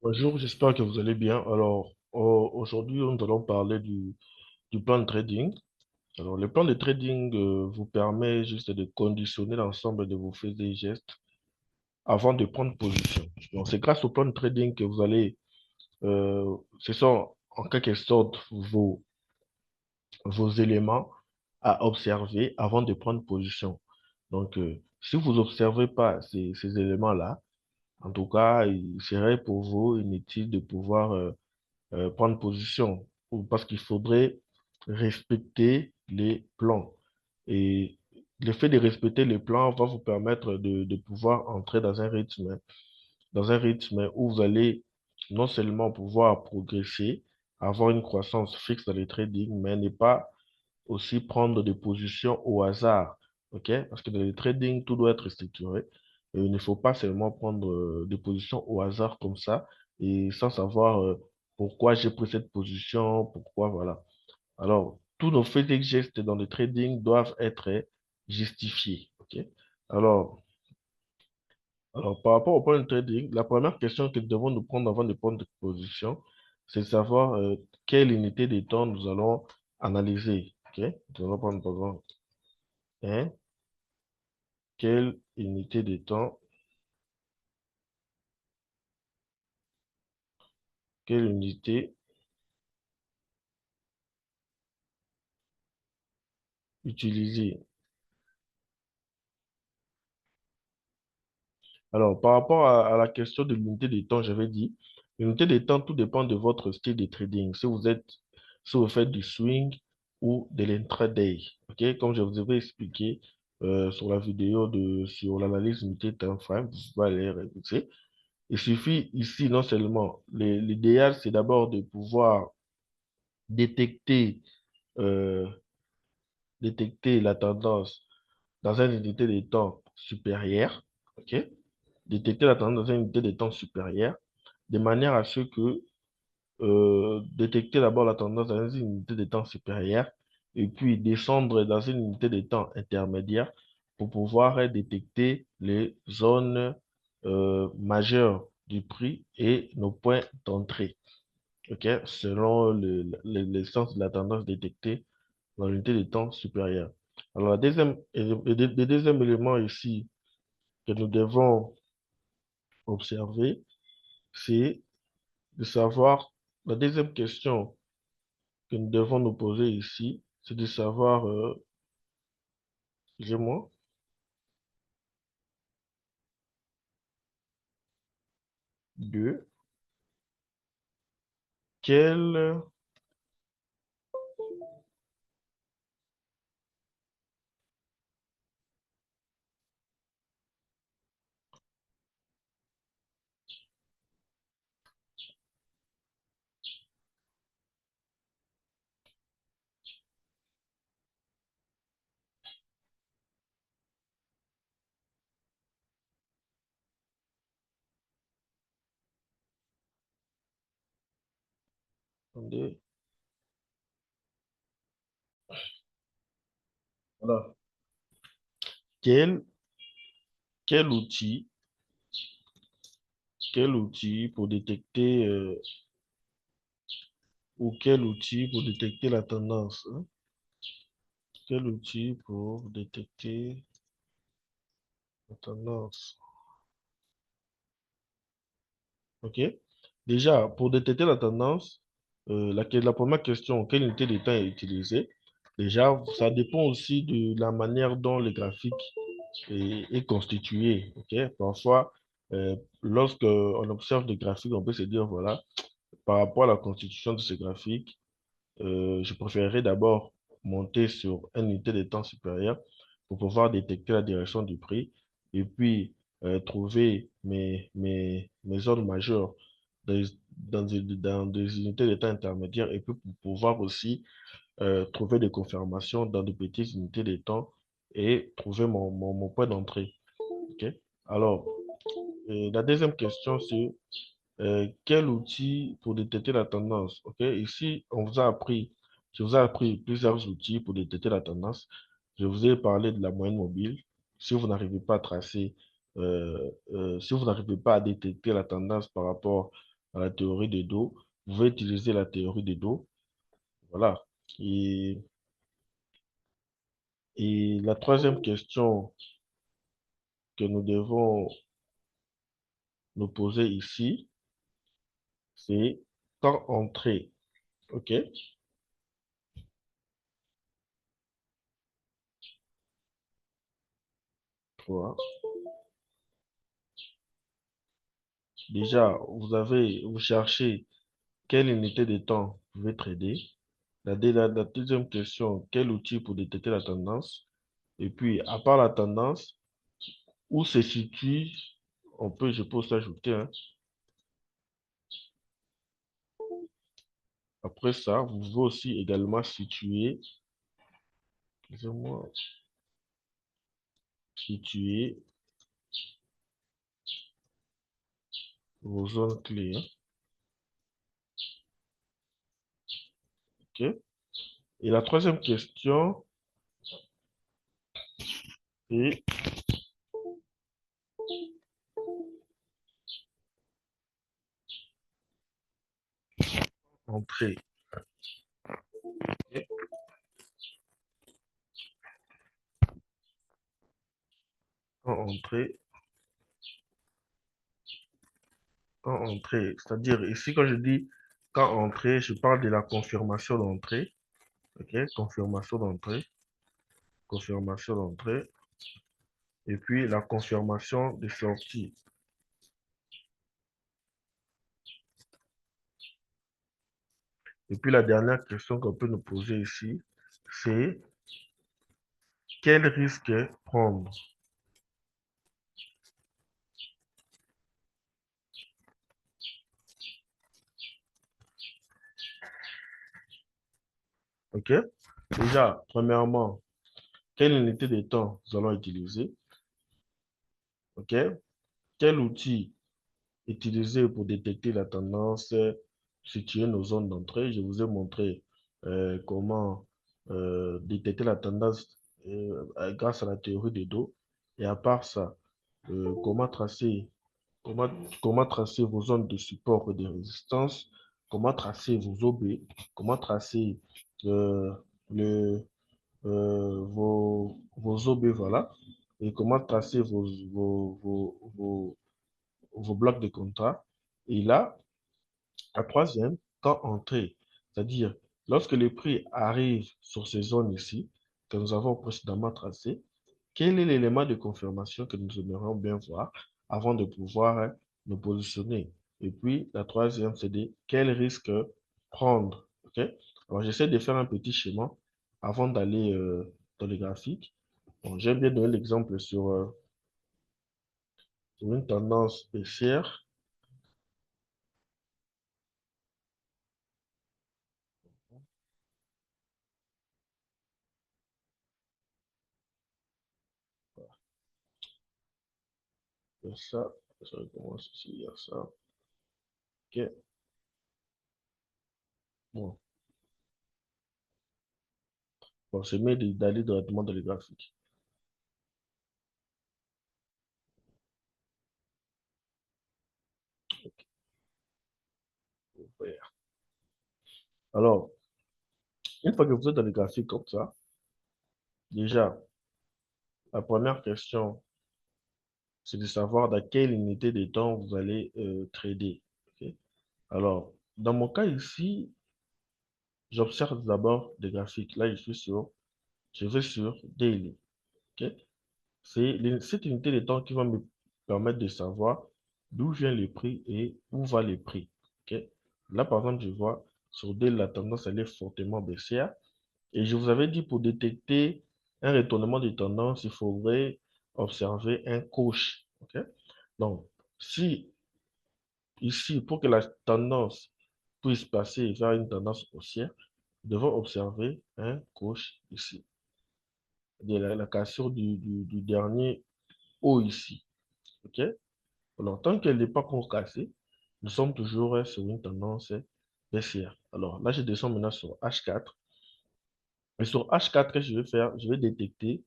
Bonjour, j'espère que vous allez bien. Alors, aujourd'hui, nous allons parler du plan de trading. Alors, le plan de trading vous permet juste de conditionner l'ensemble de vos faits et gestes avant de prendre position. Donc, c'est grâce au plan de trading que vous allez, ce sont en quelque sorte vos éléments à observer avant de prendre position. Donc, si vous n'observez pas ces éléments-là, en tout cas, il serait pour vous inutile de pouvoir prendre position parce qu'il faudrait respecter les plans. Et le fait de respecter les plans va vous permettre de pouvoir entrer dans un rythme où vous allez non seulement pouvoir progresser, avoir une croissance fixe dans le trading, mais ne pas aussi prendre des positions au hasard. OK? Parce que dans le trading, tout doit être structuré. Et il ne faut pas seulement prendre des positions au hasard comme ça et sans savoir pourquoi j'ai pris cette position, pourquoi, voilà. Alors, tous nos faits et gestes dans le trading doivent être justifiés. OK? Alors, alors, par rapport au point de trading, la première question que nous devons nous prendre avant de prendre de position, c'est de savoir quelle unité de temps nous allons analyser. OK? Nous allons prendre par exemple hein, quelle unité de temps, quelle unité utiliser. Alors, par rapport à la question de l'unité de temps, j'avais dit, l'unité de temps, tout dépend de votre style de trading. Si vous faites du swing ou de l'intraday, ok? Comme je vous avais expliqué sur la vidéo sur l'analyse unité time frame, vous pouvez aller réviser. Il suffit ici, non seulement, l'idéal, c'est d'abord de pouvoir détecter, euh, détecter la tendance dans une unité de temps supérieure, ok? Détecter la tendance dans une unité de temps supérieure, de manière à ce que détecter d'abord la tendance dans une unité de temps supérieure et puis descendre dans une unité de temps intermédiaire pour pouvoir détecter les zones majeures du prix et nos points d'entrée, ok? Selon le sens de la tendance détectée dans l'unité de temps supérieure. Alors, le deuxième élément ici que nous devons observer, c'est de savoir, la deuxième question que nous devons nous poser ici, c'est de savoir, excusez-moi, de quelle, attendez, voilà, quel, quel outil, quel outil pour détecter, ou quel outil pour détecter la tendance, hein? Quel outil pour détecter la tendance? OK? Déjà, pour détecter la tendance, la première question, quelle unité de temps est utilisée? Déjà, ça dépend aussi de la manière dont le graphique est constitué. OK? Parfois, lorsque on observe des graphiques, on peut se dire, voilà, par rapport à la constitution de ce graphique, je préférerais d'abord monter sur une unité de temps supérieure pour pouvoir détecter la direction du prix et puis trouver mes zones majeures dans, dans des unités de temps intermédiaires et puis pour pouvoir aussi trouver des confirmations dans de petites unités de temps et trouver mon point d'entrée. OK? Alors, la deuxième question, c'est quel outil pour détecter la tendance? OK? Ici, je vous ai appris plusieurs outils pour détecter la tendance. Je vous ai parlé de la moyenne mobile. Si vous n'arrivez pas à tracer, si vous n'arrivez pas à détecter la tendance par rapport à la théorie des dos. Vous pouvez utiliser la théorie des dos. Voilà. Et, et la troisième question que nous devons nous poser ici, c'est quand entrer. OK? Voilà. Déjà, vous cherchez quelle unité de temps vous pouvez trader. La deuxième question, quel outil pour détecter la tendance? Et puis, à part la tendance, où se situe, je peux aussi ajouter, hein. Après ça, vous pouvez aussi également excusez-moi, situer vos zones clés, hein. OK? Et la troisième question est entrer. OK? Quand entrer, quand entrer. C'est-à-dire, ici, quand je dis quand entrer, je parle de la confirmation d'entrée. OK? Confirmation d'entrée. Et puis la confirmation de sortie. Et puis la dernière question qu'on peut nous poser ici, c'est quel risque prendre? OK? Déjà, premièrement, quelle unité de temps nous allons utiliser? OK? Quel outil utiliser pour détecter la tendance, situer nos zones d'entrée? Je vous ai montré comment détecter la tendance grâce à la théorie des dos. Et à part ça, comment tracer Comment, comment tracer vos zones de support et de résistance, comment tracer vos OB, comment tracer euh, le, vos OB, voilà, et comment tracer vos blocs de contrat. Et là, la troisième, quand entrer, c'est-à-dire lorsque le prix arrive sur ces zones ici, que nous avons précédemment tracées, quel est l'élément de confirmation que nous aimerions bien voir avant de pouvoir nous positionner? Et puis, la troisième, c'est de quel risque prendre. OK? Alors, j'essaie de faire un petit schéma avant d'aller dans les graphiques. Bon, j'aime bien donner l'exemple sur une tendance baissière. Il y a ça, je recommence ici, il y a ça. OK? Bon, bon c'est mieux d'aller directement dans les graphiques. Ouais. Alors, une fois que vous êtes dans les graphiques comme ça, déjà, la première question, c'est de savoir dans quelle unité de temps vous allez trader. OK? Alors, dans mon cas ici, j'observe d'abord des graphiques. Là, je vais sur Daily. OK? C'est cette unité de temps qui va me permettre de savoir d'où vient le prix et où va le prix. OK? Là, par exemple, je vois sur Daily, la tendance, elle est fortement baissière. Et je vous avais dit, pour détecter un retournement de tendance, il faudrait observer un coach. OK? Donc, si ici, pour que la tendance puisse passer vers une tendance haussière, nous devons observer un coach ici, de la cassure du dernier haut ici. OK? Alors, tant qu'elle n'est pas concassée, nous sommes toujours sur une tendance baissière. Alors, là, je descends maintenant sur H4. Et sur H4, qu'est-ce que je vais faire? Je vais détecter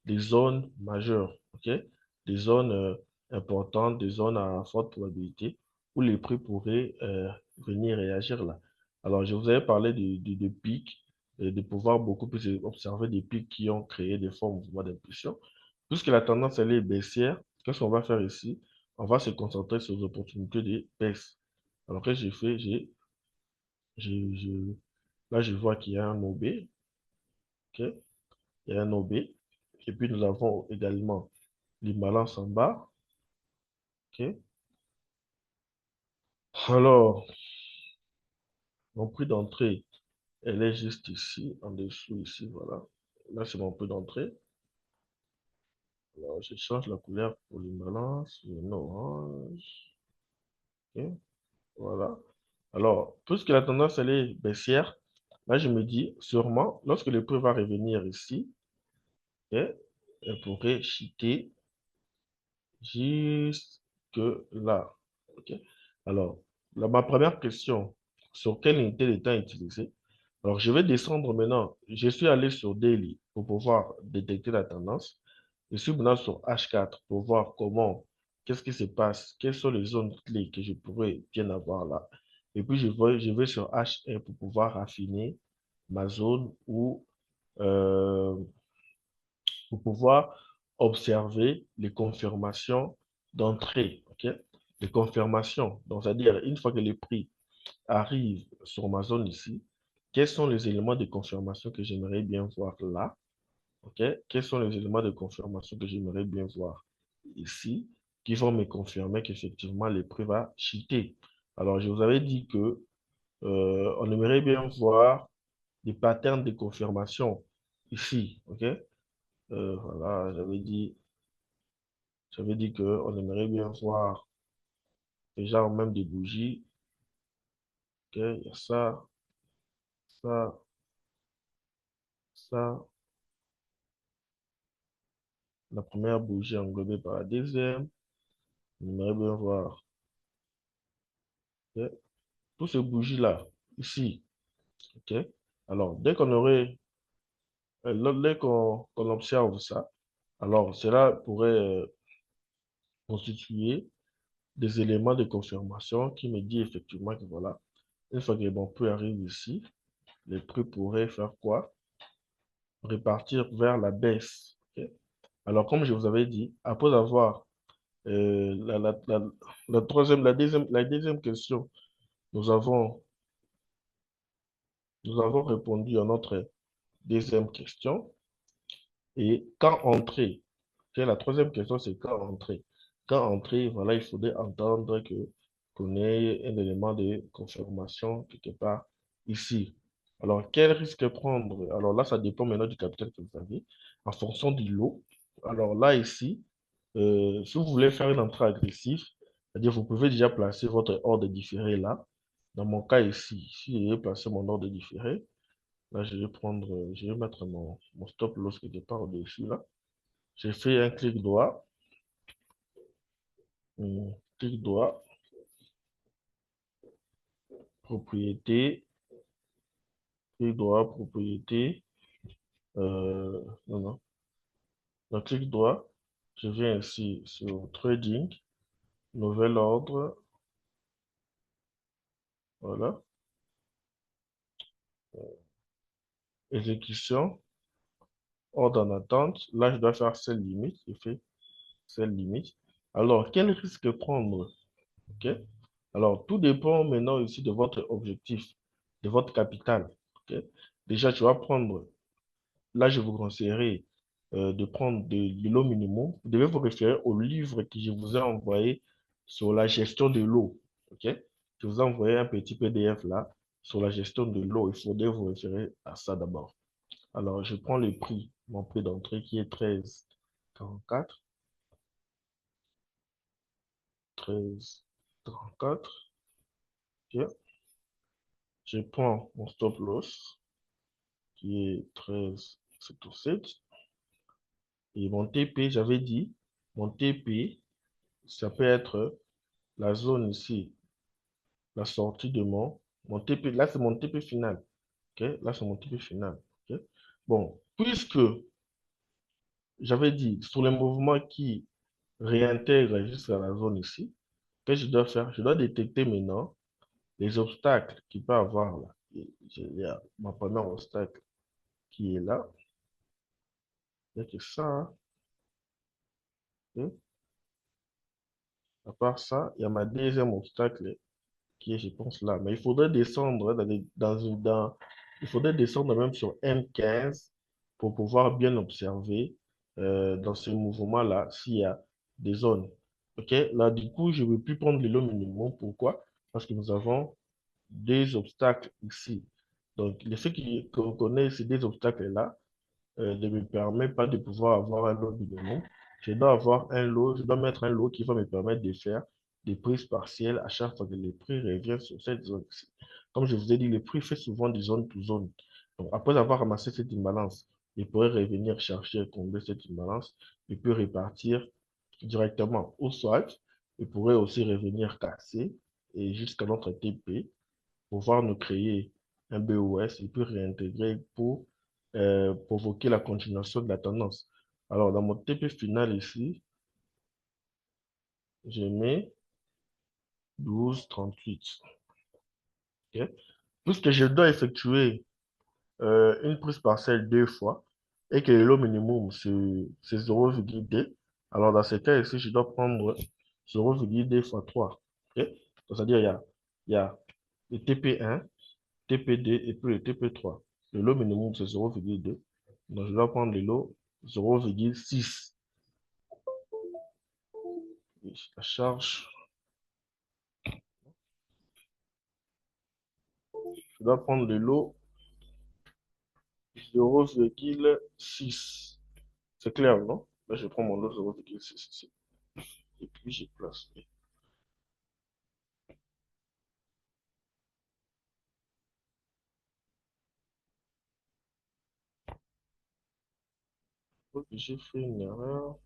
des zones majeures, OK? Des zones importantes, des zones à forte probabilité. où les prix pourraient venir réagir là. Alors, je vous avais parlé de pics, et de pouvoir beaucoup plus observer des pics qui ont créé des forts mouvements d'impulsion. Puisque la tendance, elle est baissière, qu'est-ce qu'on va faire ici? On va se concentrer sur les opportunités de baisse. Alors, que j'ai fait? Là, je vois qu'il y a un OB, ok? Il y a un OB. Et puis, nous avons également l'imbalance en bas, ok? Alors, mon prix d'entrée, elle est juste ici, en dessous, ici, voilà. Là, c'est mon prix d'entrée. Alors, je change la couleur pour l'imbalance, une orange, ok? Voilà. Alors, puisque la tendance, elle est baissière, là, je me dis, sûrement, lorsque le prix va revenir ici, ok, elle pourrait chuter jusque là. Ok. Alors, là, ma première question, sur quelle unité de temps utiliser? Alors, je vais descendre maintenant. Je suis allé sur Daily pour pouvoir détecter la tendance. Je suis maintenant sur H4 pour voir qu'est-ce qui se passe, quelles sont les zones clés que je pourrais bien avoir là. Et puis, je vais sur H1 pour pouvoir affiner ma zone ou euh, pour pouvoir observer les confirmations d'entrée. Ok. Les confirmations, donc c'est-à-dire une fois que les prix arrivent sur ma zone ici, quels sont les éléments de confirmation que j'aimerais bien voir là? Ok. Quels sont les éléments de confirmation que j'aimerais bien voir ici qui vont me confirmer qu'effectivement les prix vont chuter? Alors, je vous avais dit que on aimerait bien voir des patterns de confirmation ici. Ok. Voilà, j'avais dit qu'on aimerait bien voir déjà même des bougies. Ok, il y a ça, ça, ça. La première bougie englobée par la deuxième. On aimerait bien voir. Ok. Toutes ces bougies-là, ici. Ok. Alors, dès qu'on observe ça, alors cela pourrait constituer des éléments de confirmation qui me dit effectivement que voilà, une fois que les bons prix arrivent ici, les prix pourraient faire quoi? Repartir vers la baisse. Ok. Alors, comme je vous avais dit, après avoir la deuxième question, nous avons, nous avons répondu à notre deuxième question. Et quand entrer, ok, la troisième question, c'est quand entrer. Quand entrer, voilà, il faudrait entendre qu'on ait un élément de confirmation quelque part ici. Alors, quel risque prendre? Alors là, ça dépend maintenant du capital que vous avez en fonction du lot. Alors là, ici, si vous voulez faire une entrée agressive, c'est-à-dire vous pouvez déjà placer votre ordre différé là. Dans mon cas ici, si je vais placer mon ordre différé, là, je vais mettre mon stop loss quelque part au-dessus là. J'ai fait un clic droit, clic droit, propriété, clic droit, propriété, non, non, donc clic droit, je viens ici sur trading, nouvel ordre, voilà, exécution, ordre en attente, là je dois faire celle limite, je fais celle limite. Alors, quel risque prendre? Ok? Alors, tout dépend maintenant ici de votre objectif, de votre capital. Ok? Déjà, tu vas prendre. Là, je vous conseillerais de prendre de l'eau minimum. Vous devez vous référer au livre que je vous ai envoyé sur la gestion de l'eau. OK? Je vous ai envoyé un petit PDF là sur la gestion de l'eau. Il faudrait vous référer à ça d'abord. Alors, je prends le prix, mon prix d'entrée qui est 13,44. 13,44. OK. Je prends mon stop loss qui est 13,7. Et mon TP, j'avais dit, mon TP, ça peut être la zone ici, la sortie de mon TP. Là, c'est mon TP final. Ok. Là, c'est mon TP final. Ok. Bon, puisque j'avais dit sur les mouvements qui réintègrent jusqu'à la zone ici, Qu'est-ce que je dois faire? Je dois détecter maintenant les obstacles qu'il peut avoir là. Il y a ma première obstacle qui est là. Il n'y a que ça, hein. Ok. À part ça, il y a ma deuxième obstacle qui est, je pense, là. Mais il faudrait descendre il faudrait descendre même sur M15 pour pouvoir bien observer dans ce mouvement-là s'il y a des zones. OK? Là, du coup, je ne veux plus prendre le lot minimum. Pourquoi? Parce que nous avons des obstacles ici. Donc, le fait qu'on connaît ces deux obstacles-là, ne me permet pas de pouvoir avoir un lot minimum. Je dois mettre un lot qui va me permettre de faire des prises partielles à chaque fois que les prix reviennent sur cette zone-ci. Comme je vous ai dit, le prix fait souvent de zone to zone. Donc, après avoir ramassé cette imbalance, il pourrait revenir chercher et combler cette imbalance. Il peut repartir directement au swatch. Il pourrait aussi revenir casser et jusqu'à notre TP pouvoir nous créer un BOS et puis réintégrer pour provoquer la continuation de la tendance. Alors, dans mon TP final ici, je mets 12,38. Ok. Puisque je dois effectuer une prise partielle deux fois et que le lot minimum, c'est 0,2, alors dans ce cas ici, je dois prendre 0,2 fois 3. Ok. Donc, c'est-à-dire, il y a le TP1, TP2 et puis le TP3. Le lot minimum, c'est 0,2. Donc, je dois prendre le lot 0,6. La charge, je dois prendre le lot 0,6. C'est clair, non? Là, je prends mon lot 0,6 ici. Et puis, je place. Ok, j'ai fait une erreur.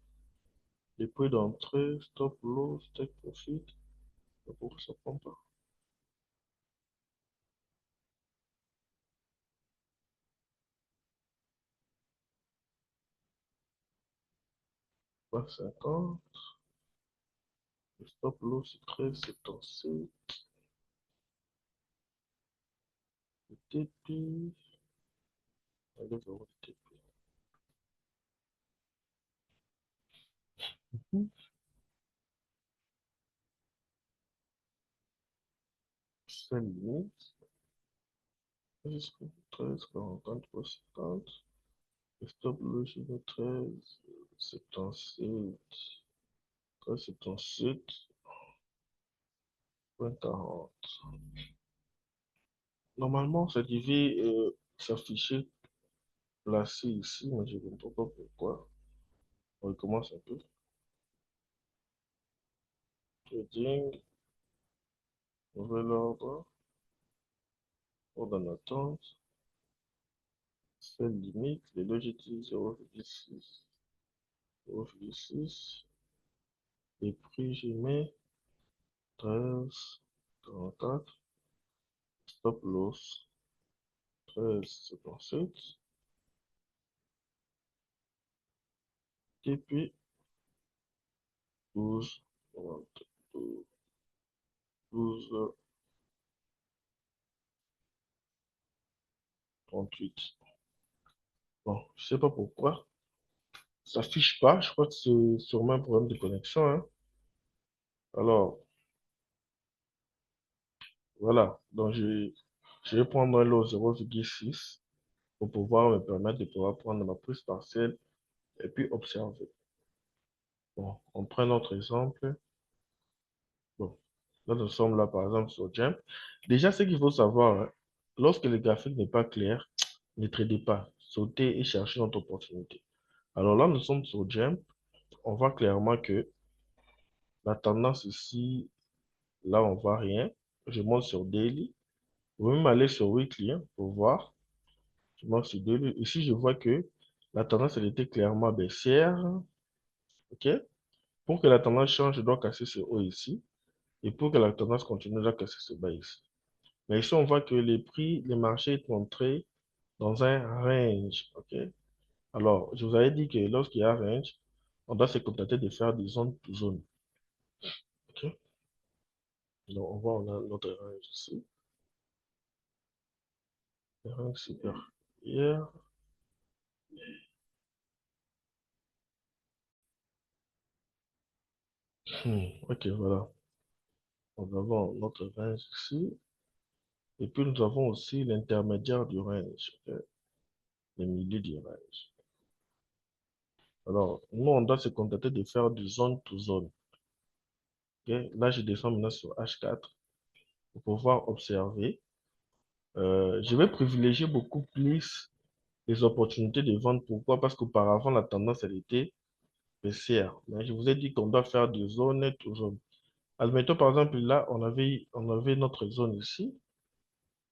Les prix d'entrée, stop loss, take profit. Pourquoi ça prend pas? Pas 50. Le stop loss, c'est 13,77. Le TP. Allez, voir le TP. 5 minutes. 13, 40, 50. Le stop loss, je mets 13, 77. 13, 77. 40. Normalement, ça devait s'afficher placé ici, mais je ne comprends pas pourquoi. On recommence un peu. Trading, nouvel ordre, ordre en attente, celle limite, les logiciels 0,6, 0,6, les prix, je mets 13, 44, stop loss, 13, 77, TP, 12, 12, 38. Bon, je sais pas pourquoi. Ça affiche pas. Je crois que c'est sûrement un problème de connexion, hein. Alors, voilà. Donc, je vais prendre un lot 0,6 pour pouvoir me permettre de pouvoir prendre ma prise partielle et puis observer. Bon, on prend notre exemple. Bon, là, nous sommes là, par exemple, sur Jump. Déjà, ce qu'il faut savoir, hein, lorsque le graphique n'est pas clair, ne tradez pas. Sautez et cherchez notre opportunité. Alors là, nous sommes sur Jump. On voit clairement que la tendance ici, là, on voit rien. Je monte sur Daily. Vous pouvez même aller sur Weekly hein, pour voir. Je monte sur Daily. Ici, je vois que la tendance, elle était clairement baissière. OK? Pour que la tendance change, je dois casser ce haut ici. Et pour que la tendance continue, je dois casser ce bas ici. Mais ici, on voit que les prix, les marchés sont entrés dans un range. OK? Alors, je vous avais dit que lorsqu'il y a un range, on doit se contenter de faire des zones to zone. OK? Donc, on voit, on a notre range ici. Le range supérieur. Ok, voilà. Nous avons notre range ici. Et puis, nous avons aussi l'intermédiaire du range, ok, le milieu du range. Alors, nous, on doit se contenter de faire du zone to zone. Ok. Là, je descends maintenant sur H4 pour pouvoir observer. Je vais privilégier beaucoup plus les opportunités de vente. Pourquoi? Parce qu'auparavant, la tendance, elle était baissière. Mais je vous ai dit qu'on doit faire du zone to zone. Admettons, par exemple, là, on avait notre zone ici.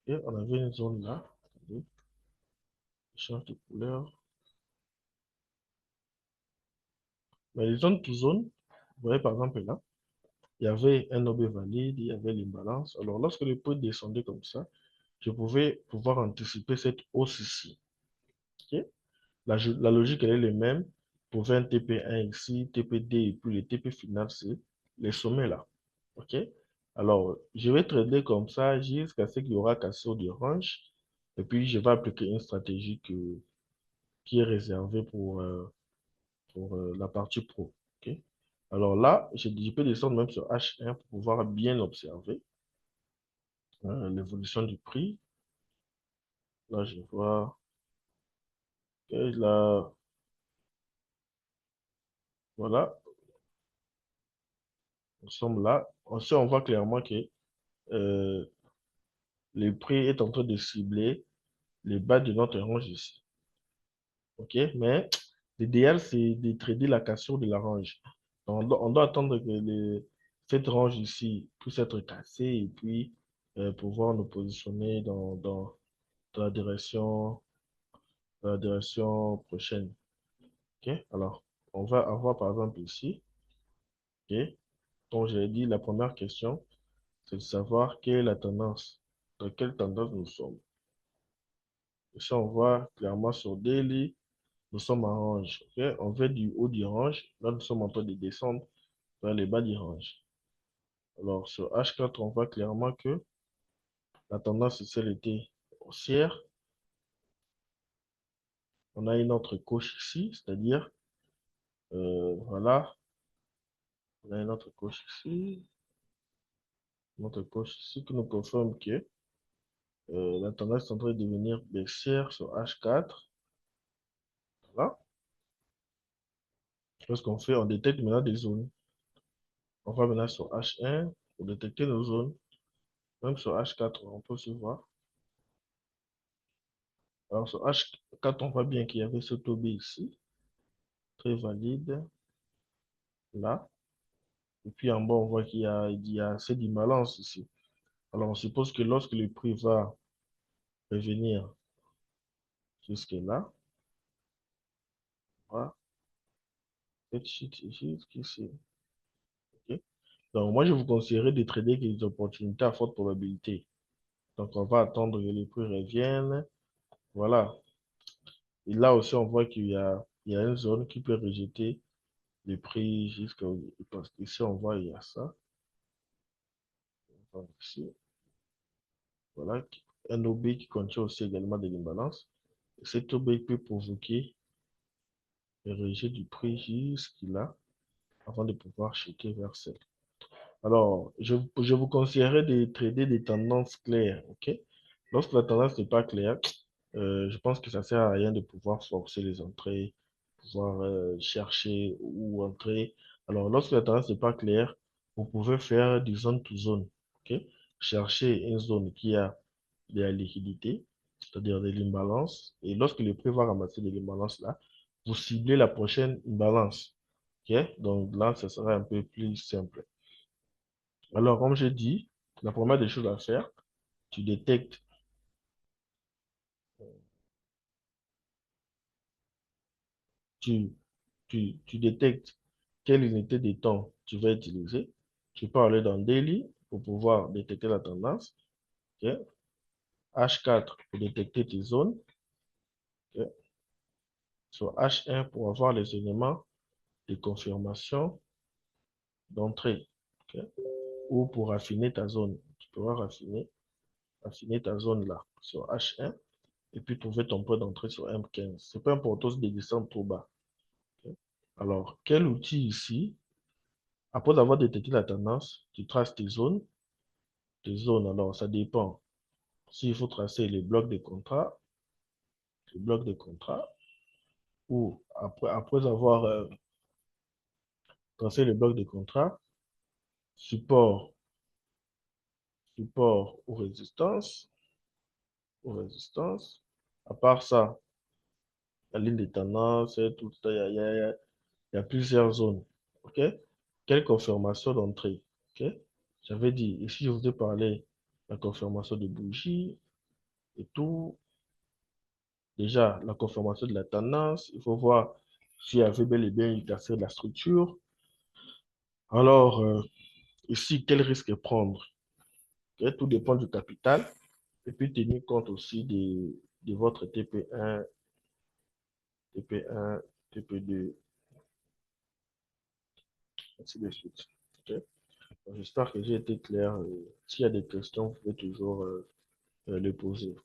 Et on avait une zone là. Attendez, je change de couleur. Mais les zones to zone, vous voyez par exemple là, il y avait un OB valide, il y avait l'imbalance. Alors, lorsque le prix descendait comme ça, je pouvais pouvoir anticiper cette hausse ici. Ok. La logique, elle est la même. Pour faire un TP1 ici, TP2 et puis le TP final, c'est les sommets là. OK? Alors, je vais trader comme ça jusqu'à ce qu'il y aura cassure du range. Et puis, je vais appliquer une stratégie qui est réservée pour la partie pro. OK? Alors là, je peux descendre même sur H1 pour pouvoir bien observer l'évolution du prix. Là, je vois que là, voilà, nous sommes là. Ensuite, on voit clairement que euh, le prix est en train de cibler les bas de notre range ici. OK? Mais l'idéal, c'est de trader la cassure de la range. On doit attendre que cette range ici puisse être cassée et puis pouvoir nous positionner dans la direction prochaine. OK? Alors, on va avoir par exemple ici, OK? Donc, j'ai dit, la première question, c'est de savoir quelle est la tendance, dans quelle tendance nous sommes. Ici, on voit clairement sur daily, nous sommes en range. Ok. On fait du haut du range. Là, nous sommes en train de descendre vers les bas du range. Alors, sur H4, on voit clairement que la tendance, c'est était haussière. On a une autre coche ici, c'est-à-dire, voilà, on a une autre coche ici, une autre coche ici qui nous confirme que la tendance est en train de devenir baissière sur H4. Voilà. Lorsqu'on fait, on détecte maintenant des zones. On va maintenant sur H1 pour détecter nos zones. Même sur H4, on peut se voir. Alors sur H4, on voit bien qu'il y avait ce taux B ici, très valide, là. Et puis en bas, on voit qu'il y a assez d'imbalance ici. Alors on suppose que lorsque le prix va revenir jusque là, voilà, cette chute ici, ici, ok. Donc moi, je vous conseillerais de trader des opportunités à forte probabilité. Donc on va attendre que les prix reviennent. Voilà. Et là aussi, on voit qu'il y a une zone qui peut rejeter les prix jusqu'à... Parce qu'ici, on voit il y a ça. Donc, ici, voilà. Un OB qui contient aussi également de l'imbalance. Cet OB peut provoquer le rejet du prix jusque-là avant de pouvoir chuter vers celle. Alors, je vous conseillerais de trader des tendances claires. OK? Lorsque la tendance n'est pas claire, je pense que ça ne sert à rien de pouvoir forcer les entrées, pouvoir chercher où entrer. Alors, lorsque la tendance n'est pas claire, vous pouvez faire du zone to zone. OK? Chercher une zone qui a de la liquidité, c'est-à-dire de l'imbalance. Et lorsque le prix va ramasser de l'imbalance là, vous ciblez la prochaine imbalance. OK? Donc là, ce sera un peu plus simple. Alors, comme je dis, la première des choses à faire, tu détectes, tu, tu détectes quelle unité de temps tu vas utiliser. Tu peux aller dans Daily pour pouvoir détecter la tendance. Ok. H4 pour détecter tes zones. Ok. Sur H1 pour avoir les éléments de confirmation d'entrée. Ok. ou pour affiner ta zone. Tu pourras affiner ta zone là sur H1 et puis trouver ton point d'entrée sur M15. C'est pas important de descendre trop bas. Ok. Alors, quel outil ici? Après avoir détecté la tendance, tu traces tes zones. Tes zones, alors ça dépend. S'il faut tracer les blocs de contrat, ou après avoir tracé les blocs de contrat, support, support ou résistance. À part ça, la ligne de tendance, tout ça, il y a plusieurs zones. OK? Quelle confirmation d'entrée? OK? J'avais dit, ici, je vous ai parlé de la confirmation de bougie et tout. Déjà, la confirmation de la tendance, il faut voir s'il y avait bel et bien une cassure de la structure. Alors, ici, quel risque prendre? Ok, tout dépend du capital et puis tenir compte aussi de votre TP1, TP1, TP2, ainsi de suite. Ok. J'espère que j'ai été clair. S'il y a des questions, vous pouvez toujours les poser.